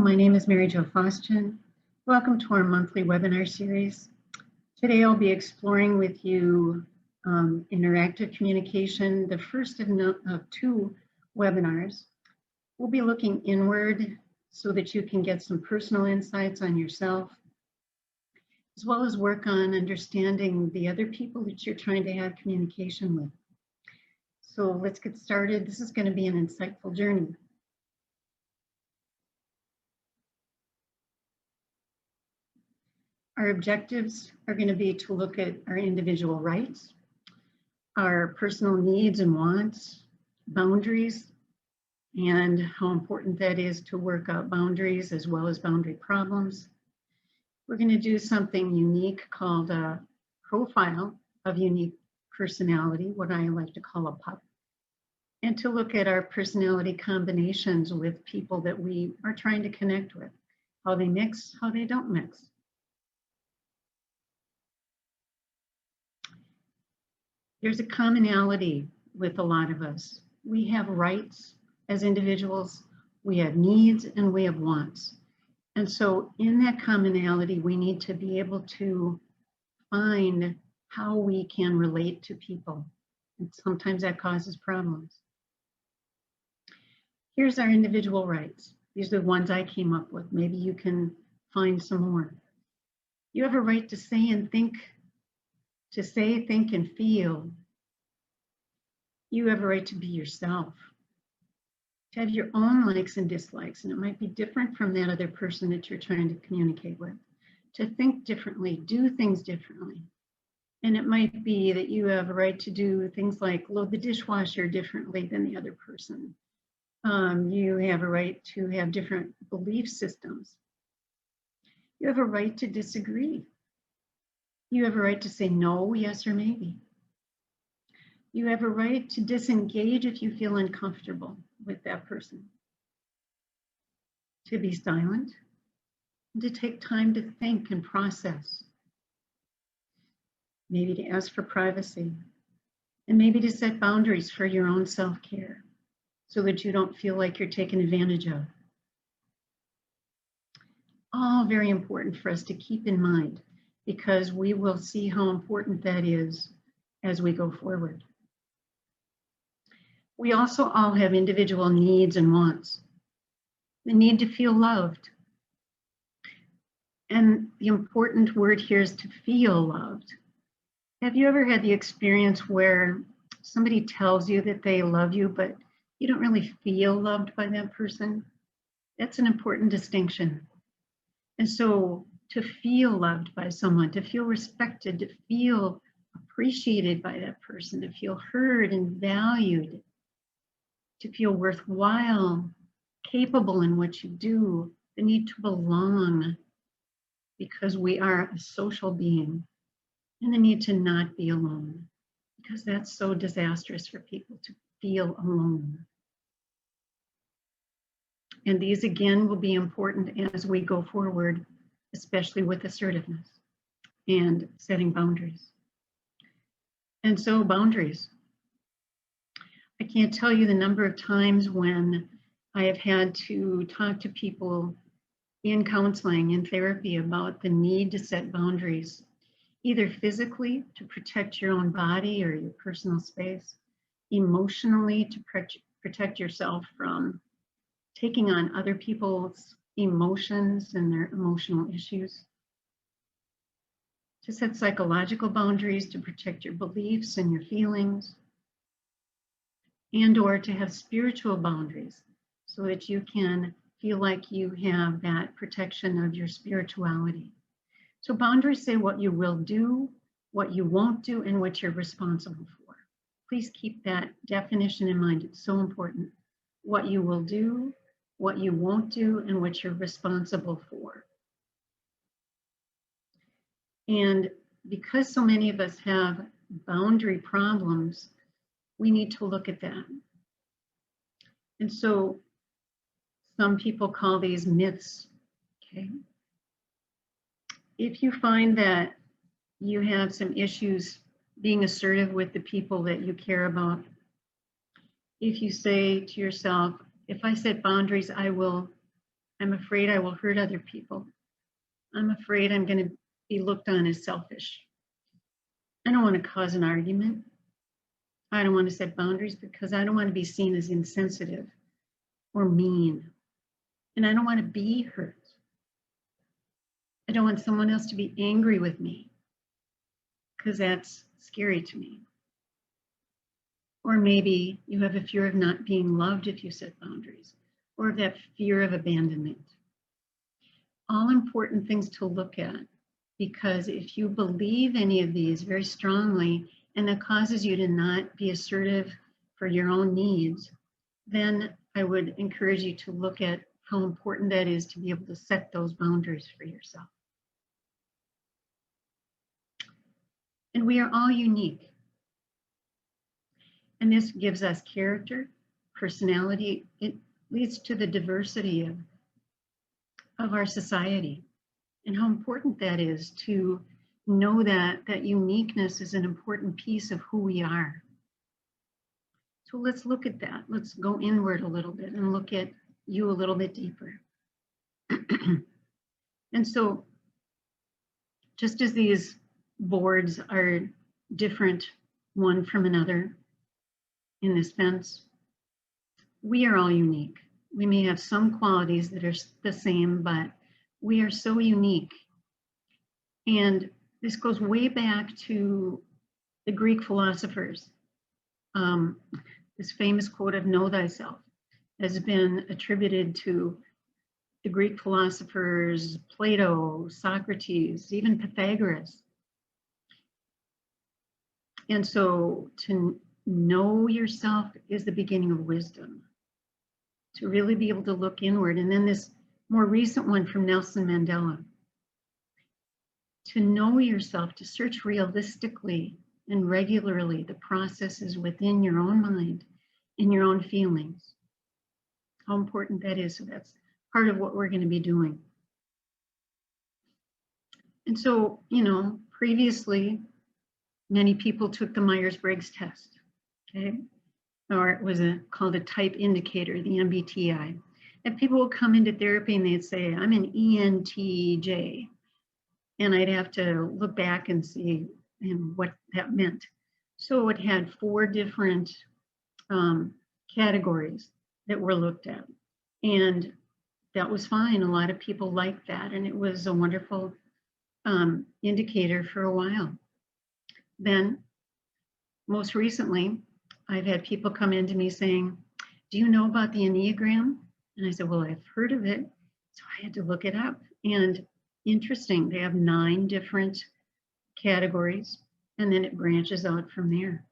my name is Mary Jo Foston. Welcome to our monthly webinar series. Today I'll be exploring with you interactive communication, the first of two webinars. We'll be looking inward so that you can get some personal insights on yourself, as well as work on understanding the other people that you're trying to have communication with. So let's get started. This is going to be an insightful journey. Our objectives are going to be to look at our individual rights, our personal needs and wants, boundaries, and how important that is to work out boundaries as well as boundary problems. We're going to do something unique called a profile of unique personality, what I like to call a PUP, and to look at our personality combinations with people that we are trying to connect with, how they mix, how they don't mix. There's a commonality with a lot of us. We have rights as individuals, we have needs, and we have wants. And so in that commonality, we need to be able to find how we can relate to people. And sometimes that causes problems. Here's our individual rights. These are the ones I came up with. Maybe you can find some more. You have a right to say and think, to say, think, and feel. You have a right to be yourself, to have your own likes and dislikes, and it might be different from that other person that you're trying to communicate with, to think differently, do things differently. And it might be that you have a right to do things like load the dishwasher differently than the other person. You have a right to have different belief systems. You have a right to disagree. You have a right to say no, yes, or maybe. You have a right to disengage if you feel uncomfortable with that person. To be silent, and to take time to think and process. Maybe to ask for privacy, and maybe to set boundaries for your own self-care so that you don't feel like you're taken advantage of. All very important for us to keep in mind, because we will see how important that is as we go forward. We also all have individual needs and wants. The need to feel loved. And the important word here is to feel loved. Have you ever had the experience where somebody tells you that they love you, but you don't really feel loved by that person? That's an important distinction. And so to feel loved by someone, to feel respected, to feel appreciated by that person, to feel heard and valued, to feel worthwhile, capable in what you do, the need to belong, because we are a social being, and the need to not be alone, because that's so disastrous for people to feel alone. And these again will be important as we go forward, especially with assertiveness and setting boundaries. And so boundaries. I can't tell you the number of times when I have had to talk to people in counseling, in therapy, about the need to set boundaries, either physically to protect your own body or your personal space, emotionally to protect yourself from taking on other people's emotions and their emotional issues, to set psychological boundaries to protect your beliefs and your feelings, and or to have spiritual boundaries so that you can feel like you have that protection of your spirituality. So boundaries say what you will do, what you won't do, and what you're responsible for. Please keep that definition in mind. It's so important. What you will do, what you won't do, and what you're responsible for. And because so many of us have boundary problems, we need to look at that. And so some people call these myths, okay? If you find that you have some issues being assertive with the people that you care about, if you say to yourself, if I set boundaries, I will I'm afraid I will hurt other people. I'm afraid I'm going to be looked on as selfish. I don't want to cause an argument. I don't want to set boundaries because I don't want to be seen as insensitive or mean. And I don't want to be hurt. I don't want someone else to be angry with me because that's scary to me. Or maybe you have a fear of not being loved if you set boundaries, or that fear of abandonment. All important things to look at, because if you believe any of these very strongly and that causes you to not be assertive for your own needs, then I would encourage you to look at how important that is to be able to set those boundaries for yourself. And we are all unique. And this gives us character, personality. It leads to the diversity of our society, and how important that is to know that that uniqueness is an important piece of who we are. So let's look at that. Let's go inward a little bit and look at you a little bit deeper. And so just as these boards are different one from another in this fence, we are all unique. We may have some qualities that are the same, but we are so unique. And this goes way back to the Greek philosophers. This famous quote of "Know thyself" has been attributed to the Greek philosophers, Plato, Socrates, even Pythagoras. And so to know yourself is the beginning of wisdom, to really be able to look inward. And then this more recent one from Nelson Mandela, to know yourself, to search realistically and regularly the processes within your own mind and your own feelings. How important that is. So that's part of what we're going to be doing. And so, previously, many people took the Myers-Briggs test, okay? Or it was called a type indicator, the MBTI. And people would come into therapy and they'd say, I'm an ENTJ. And I'd have to look back and see what that meant. So it had 4 different categories that were looked at. And that was fine. A lot of people liked that. And it was a wonderful indicator for a while. Then, most recently, I've had people come into me saying, do you know about the Enneagram? And I said, well, I've heard of it. So I had to look it up. And interesting, they have 9 different categories, and then it branches out from there.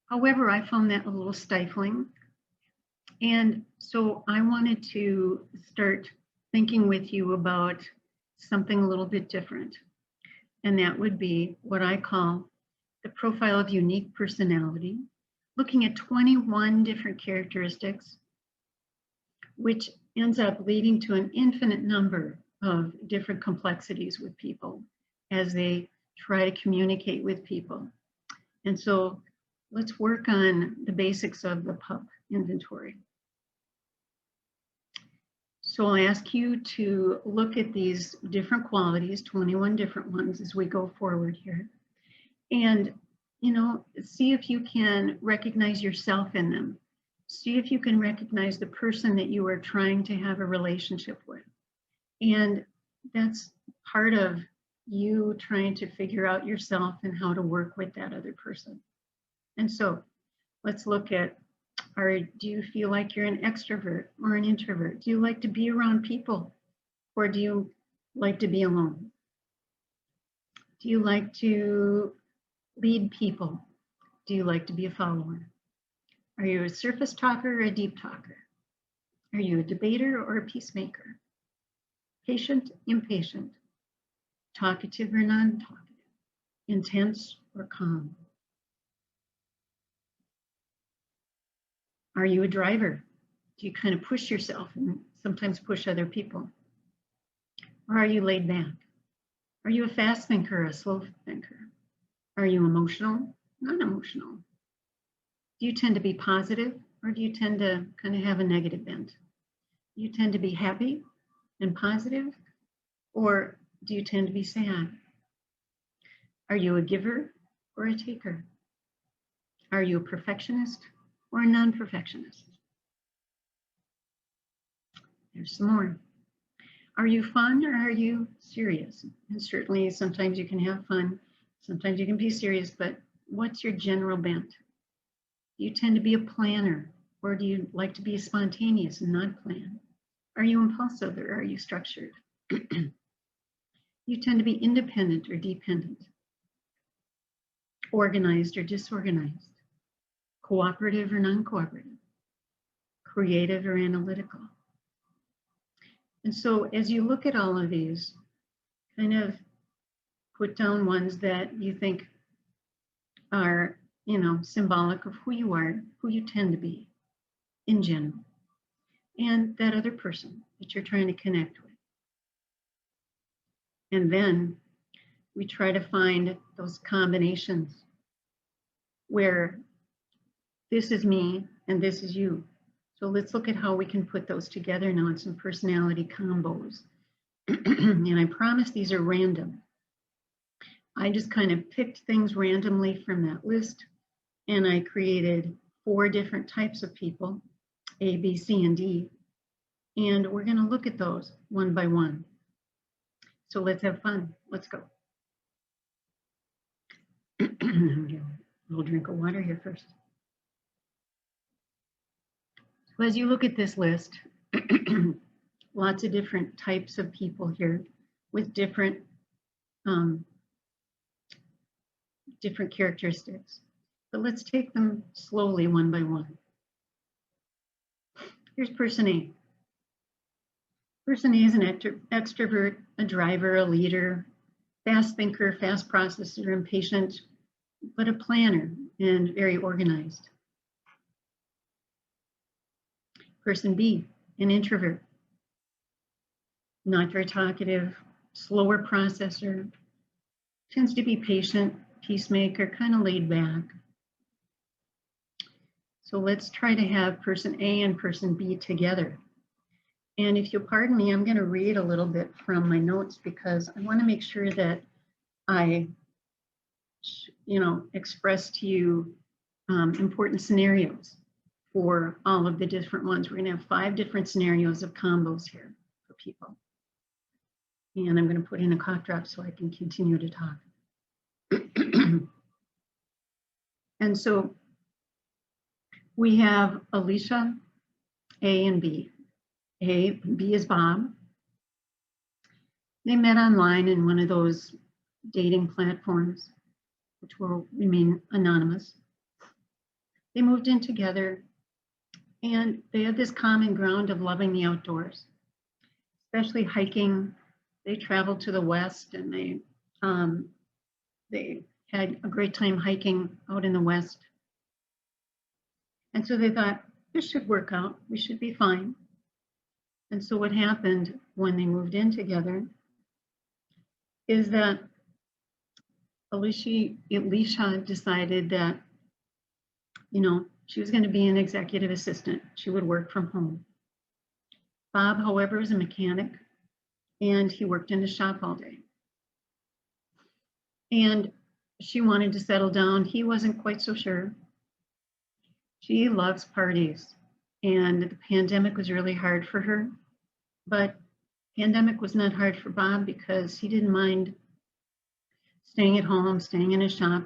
However, I found that a little stifling. And so I wanted to start thinking with you about something a little bit different. And that would be what I call the profile of unique personality, looking at 21 different characteristics, which ends up leading to an infinite number of different complexities with people as they try to communicate with people. And so let's work on the basics of the PUP inventory. So I'll ask you to look at these different qualities, 21 different ones, as we go forward here. And, see if you can recognize yourself in them. See if you can recognize the person that you are trying to have a relationship with. And that's part of you trying to figure out yourself and how to work with that other person. And so let's look at, do you feel like you're an extrovert or an introvert? Do you like to be around people, or do you like to be alone? Do you like to lead people? Do you like to be a follower? Are you a surface talker or a deep talker? Are you a debater or a peacemaker? Patient, impatient, talkative or non-talkative, intense or calm? Are you a driver? Do you kind of push yourself and sometimes push other people? Or are you laid back? Are you a fast thinker or a slow thinker? Are you emotional, non-emotional? Do you tend to be positive, or do you tend to kind of have a negative bent? you tend to be happy and positive, or do you tend to be sad? Are you a giver or a taker? Are you a perfectionist or a non-perfectionist? There's some more. Are you fun or are you serious? And certainly sometimes you can have fun, sometimes you can be serious, but what's your general bent? Do you tend to be a planner, or do you like to be spontaneous and not plan? Are you impulsive or are you structured? You tend to be independent or dependent, organized or disorganized, cooperative or non-cooperative, creative or analytical. And so as you look at all of these, kind of put down ones that you think are, symbolic of who you are, who you tend to be in general, and that other person that you're trying to connect with. And then we try to find those combinations where this is me and this is you. So let's look at how we can put those together now in some personality combos. And I promise these are random. I just kind of picked things randomly from that list, and I created 4 different types of people, A, B, C, and D. And we're going to look at those one by one. So let's have fun. Let's go. I'm going to get a little drink of water here first. So as you look at this list, lots of different types of people here with different characteristics. But let's take them slowly one by one. Here's person A. Person A is an extrovert, a driver, a leader, fast thinker, fast processor, impatient, but a planner and very organized. Person B, an introvert, not very talkative, slower processor, tends to be patient, peacemaker, kind of laid back. So let's try to have person A and person B together. And if you'll pardon me, I'm going to read a little bit from my notes because I want to make sure that I, express to you important scenarios for all of the different ones. We're going to have 5 different scenarios of combos here for people. And I'm going to put in a cough drop so I can continue to talk. And so we have Alicia, A and B. B is Bob. They met online in one of those dating platforms, which will remain anonymous. They moved in together, and they had this common ground of loving the outdoors, especially hiking. They traveled to the West, and they had a great time hiking out in the West. And so they thought, this should work out. We should be fine. And so what happened when they moved in together is that Alicia decided that, she was going to be an executive assistant. She would work from home. Bob, however, is a mechanic, and he worked in the shop all day. And she wanted to settle down. He wasn't quite so sure. She loves parties, and the pandemic was really hard for her. But pandemic was not hard for Bob because he didn't mind staying at home, staying in his shop.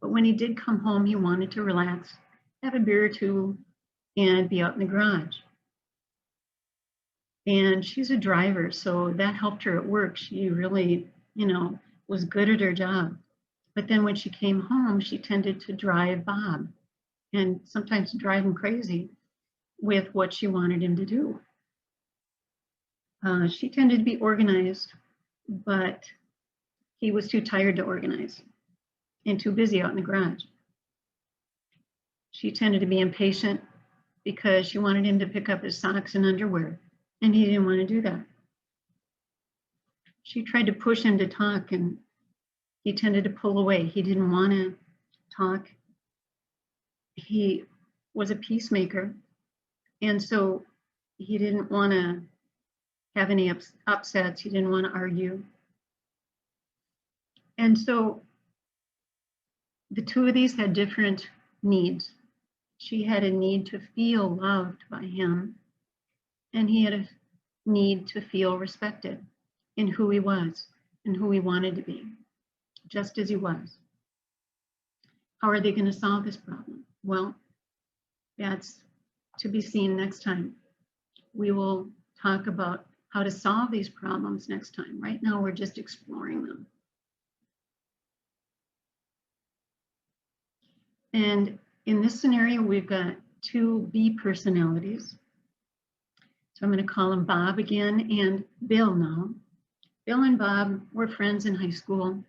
But when he did come home, he wanted to relax, have a beer or two, and be out in the garage. And she's a driver, so that helped her at work. She really, was good at her job. But then when she came home, she tended to drive Bob and sometimes drive him crazy with what she wanted him to do. She tended to be organized, but he was too tired to organize and too busy out in the garage. She tended to be impatient because she wanted him to pick up his socks and underwear, and he didn't want to do that. She tried to push him to talk, and he tended to pull away. He didn't want to talk. He was a peacemaker, and so He didn't want to have any upsets. He didn't want to argue. And so the two of these had different needs. She had a need to feel loved by him, and he had a need to feel respected in who he was and who he wanted to be, just as he was. How are they going to solve this problem? Well, that's to be seen next time. We will talk about how to solve these problems next time. Right now, we're just exploring them. And in this scenario, we've got two B personalities. So I'm going to call them Bob again and Bill now. Bill and Bob were friends in high school,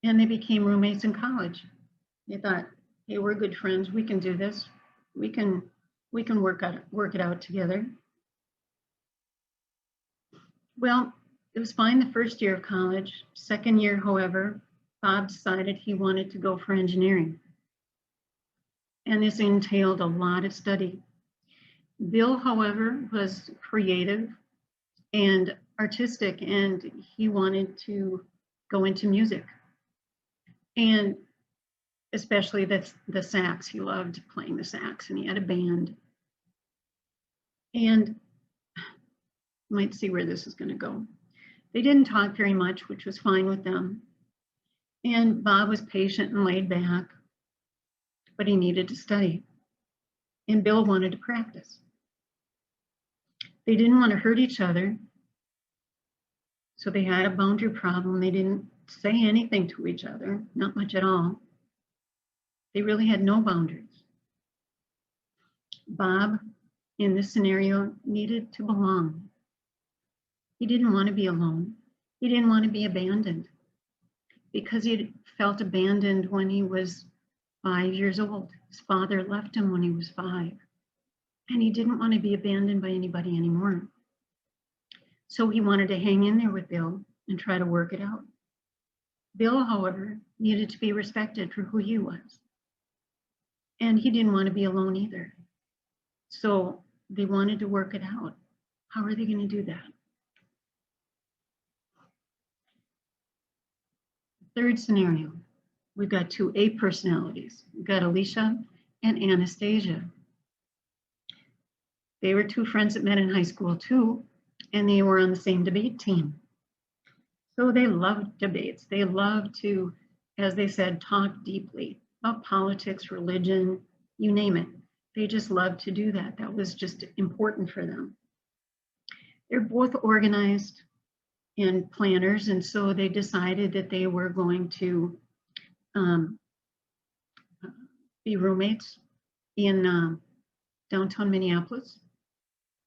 and they became roommates in college. They thought, hey, we're good friends. We can do this. We can work it out together. Well, it was fine the first year of college. Second year, however, Bob decided he wanted to go for engineering. And this entailed a lot of study. Bill, however, was creative and artistic, and he wanted to go into music. And especially the sax. He loved playing the sax, and he had a band. And you might see where this is going to go. They didn't talk very much, which was fine with them. And Bob was patient and laid back, but he needed to study. And Bill wanted to practice. They didn't want to hurt each other, so they had a boundary problem. They didn't say anything to each other, not much at all. They really had no boundaries. Bob, in this scenario, needed to belong. He didn't want to be alone. He didn't want to be abandoned, because he felt abandoned when he was 5 years old. His father left him when he was 5, and he didn't want to be abandoned by anybody anymore. So he wanted to hang in there with Bill and try to work it out. Bill, however, needed to be respected for who he was, and he didn't want to be alone either. So they wanted to work it out. How are they going to do that? Third scenario, we've got two A personalities. We've got Alicia and Anastasia. They were two friends that met in high school too, and they were on the same debate team. So they loved debates. They loved to, as they said, talk deeply about politics, religion, you name it. They just loved to do that. That was just important for them. They're both organized and planners, and so they decided that they were going to be roommates in downtown Minneapolis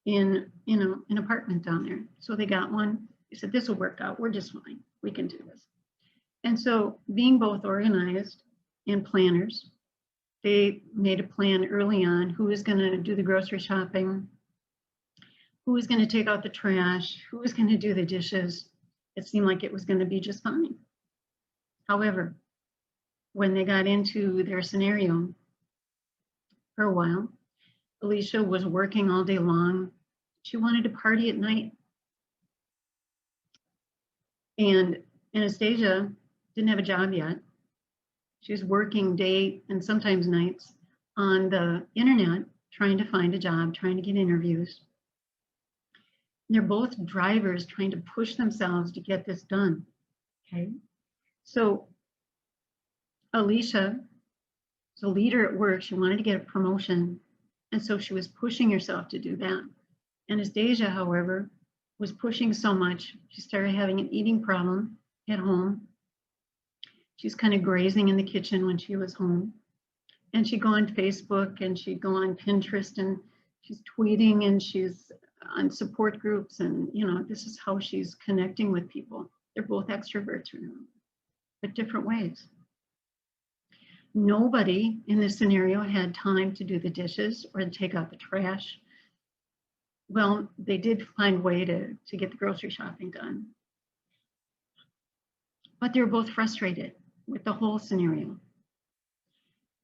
in an apartment down there. So they got one. They said, this will work out. We're just fine. We can do this. And so, being both organized and planners, they made a plan early on who was going to do the grocery shopping, who was going to take out the trash, who was going to do the dishes. It seemed like it was going to be just fine. However, when they got into their scenario for a while, Alicia was working all day long. She wanted to party at night. And Anastasia didn't have a job yet. She was working day and sometimes nights on the internet, trying to find a job, trying to get interviews. And they're both drivers trying to push themselves to get this done, okay? So Alicia was a leader at work. She wanted to get a promotion, and so she was pushing herself to do that. Anastasia, however, was pushing so much, she started having an eating problem at home. She's kind of grazing in the kitchen when she was home. And she'd go on Facebook and she'd go on Pinterest and she's tweeting and she's on support groups. And, this is how she's connecting with people. They're both extroverts, but different ways. Nobody in this scenario had time to do the dishes or to take out the trash. Well, they did find a way to get the grocery shopping done. But they were both frustrated with the whole scenario.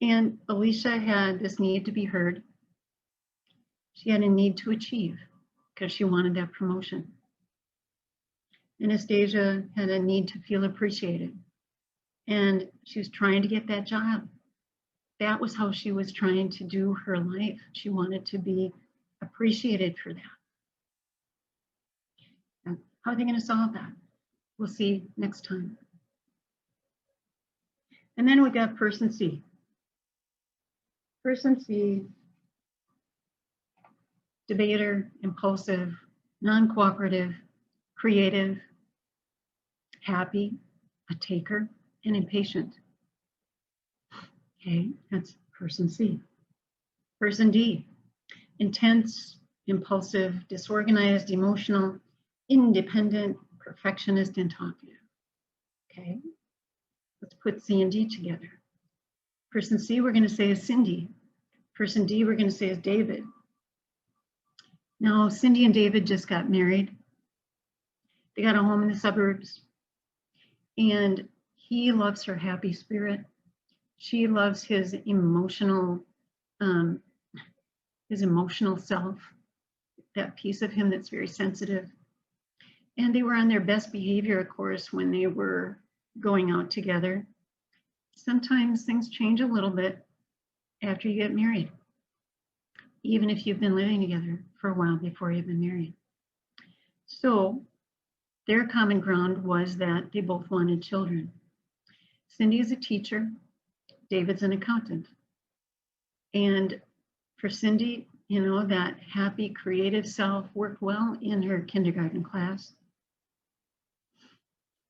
And Alicia had this need to be heard. She had a need to achieve because she wanted that promotion. Anastasia had a need to feel appreciated, and she was trying to get that job. That was how she was trying to do her life. She wanted to be appreciated for that. And how are they going to solve that? We'll see next time. And then we got person C. Person C, debater, impulsive, non-cooperative, creative, happy, a taker, and impatient. Okay, that's person C. Person D, intense, impulsive, disorganized, emotional, independent, perfectionist, and talkative. Okay, let's put C and D together. Person C we're going to say is Cindy. Person D we're going to say is David. Now, Cindy and David just got married. They got a home in the suburbs, and he loves her happy spirit. She loves his emotional self, that piece of him that's very sensitive. And they were on their best behavior, of course, when they were going out together. Sometimes things change a little bit after you get married, even if you've been living together for a while before you've been married. So their common ground was that they both wanted children. Cindy is a teacher, David's an accountant. And for Cindy, you know, that happy, creative self worked well in her kindergarten class.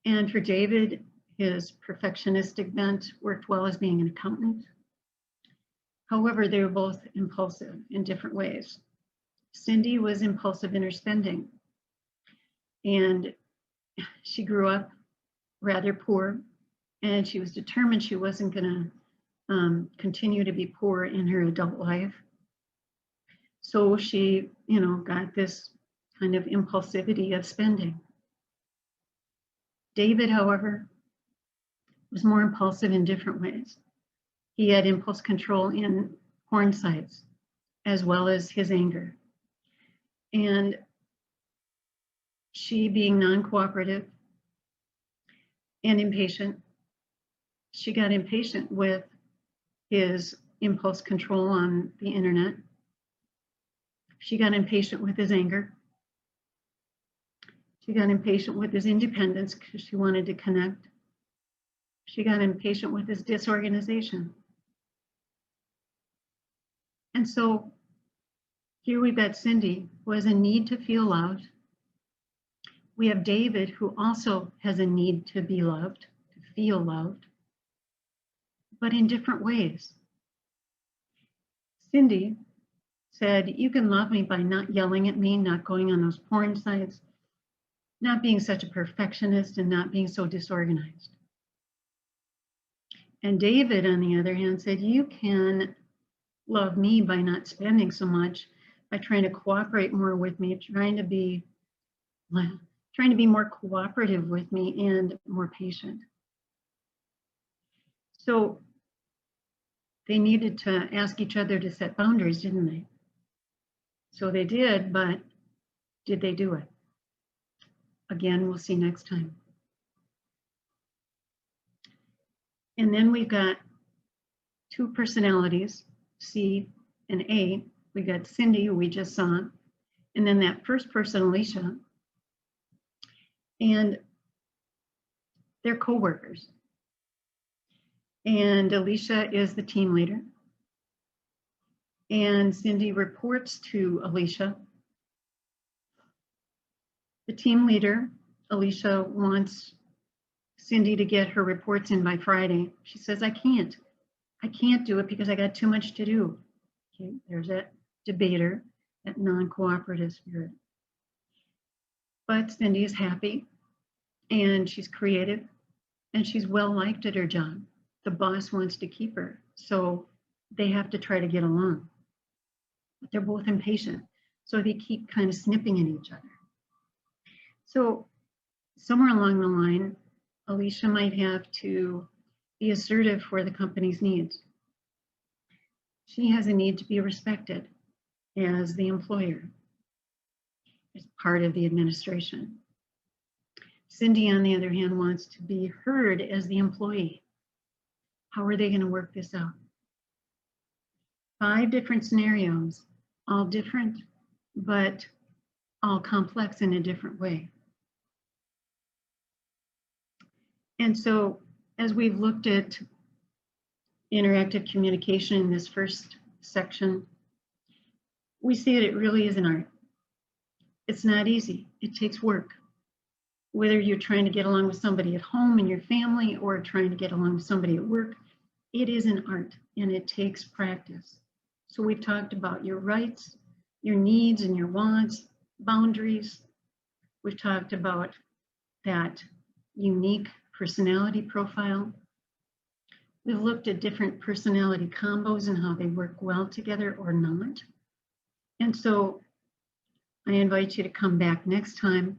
And for David, his perfectionistic bent worked well as being an accountant. However, they were both impulsive in different ways. Cindy was impulsive in her spending, and she grew up rather poor, and she was determined she wasn't going to continue to be poor in her adult life. So she, you know, got this kind of impulsivity of spending. David, however, was more impulsive in different ways. He had impulse control in porn sites, as well as his anger. And she, being non-cooperative and impatient, she got impatient with his impulse control on the internet. She got impatient with his anger. She got impatient with his independence because she wanted to connect. She got impatient with his disorganization. And so here we've got Cindy, who has a need to feel loved. We have David, who also has a need to be loved, to feel loved, but in different ways. Cindy said, you can love me by not yelling at me, not going on those porn sites, not being such a perfectionist, and not being so disorganized. And David, on the other hand, said, you can love me by not spending so much, by trying to cooperate more with me, trying to be more cooperative with me and more patient. So they needed to ask each other to set boundaries, didn't they? So they did, but did they do it? Again, we'll see next time. And then we've got two personalities, C and A. We got Cindy, who we just saw, and then that first person, Alicia, and they're co-workers. And Alicia is the team leader. And Cindy reports to Alicia. The team leader, Alicia, wants Cindy to get her reports in by Friday. She says, I can't do it because I got too much to do. Okay, there's that debater, that non-cooperative spirit. But Cindy is happy, and she's creative, and she's well liked at her job. The boss wants to keep her, so they have to try to get along. But they're both impatient, so they keep kind of snipping at each other. So somewhere along the line, Alicia might have to be assertive for the company's needs. She has a need to be respected. as the employer, as part of the administration. Cindy, on the other hand, wants to be heard as the employee. How are they going to work this out? 5 different scenarios, all different, but all complex in a different way. And so, as we've looked at interactive communication in this first section, we see that it really is an art. It's not easy. It takes work. Whether you're trying to get along with somebody at home in your family or trying to get along with somebody at work, it is an art and it takes practice. So we've talked about your rights, your needs and your wants, boundaries. We've talked about that unique personality profile. We've looked at different personality combos and how they work well together or not. And so I invite you to come back next time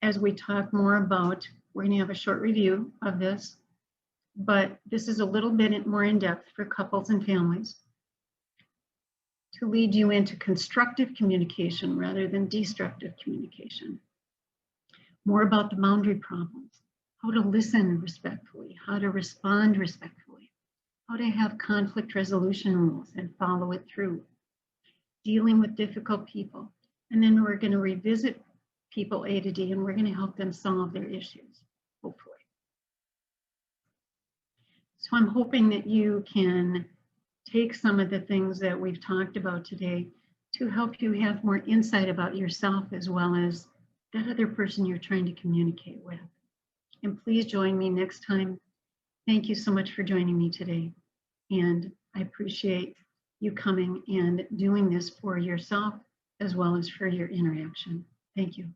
as we talk more about, we're going to have a short review of this, but this is a little bit more in depth for couples and families to lead you into constructive communication rather than destructive communication. More about the boundary problems, how to listen respectfully, how to respond respectfully, how to have conflict resolution rules and follow it through, dealing with difficult people. And then we're going to revisit people A to D and we're going to help them solve their issues, hopefully. So I'm hoping that you can take some of the things that we've talked about today to help you have more insight about yourself as well as that other person you're trying to communicate with. And please join me next time. Thank you so much for joining me today. And I appreciate you coming and doing this for yourself as well as for your interaction. Thank you.